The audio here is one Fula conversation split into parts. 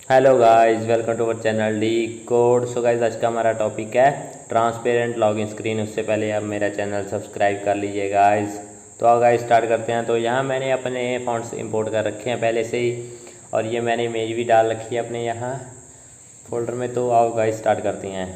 Hello guys, welcome to our channel D code. So guys, आज का हमारा टॉपिक है ट्रांसपेरेंट लॉगिन स्क्रीन। उससे पहले आप मेरा चैनल सब्सक्राइब कर लीजिए गाइस। तो आओ गाइस स्टार्ट करते हैं। तो यहाँ मैंने अपने फॉन्ट्स इंपोर्ट कर रखे हैं पहले से ही, और ये मैंने इमेज भी डाल रखी है अपने यहाँ फोल्डर में। तो आओ गाइस स्टार्ट करते हैं।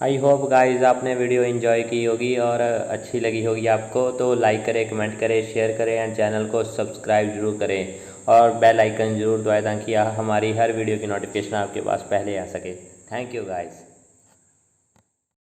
आई होप गाइस आपने वीडियो एंजॉय की होगी और अच्छी लगी होगी आपको, तो लाइक करें, कमेंट करें, शेयर करें एंड चैनल को सब्सक्राइब जरूर करें और बेल आइकन जरूर दबाएं ताकि हमारी हर वीडियो की नोटिफिकेशन आपके पास पहले आ सके। Thank you guys.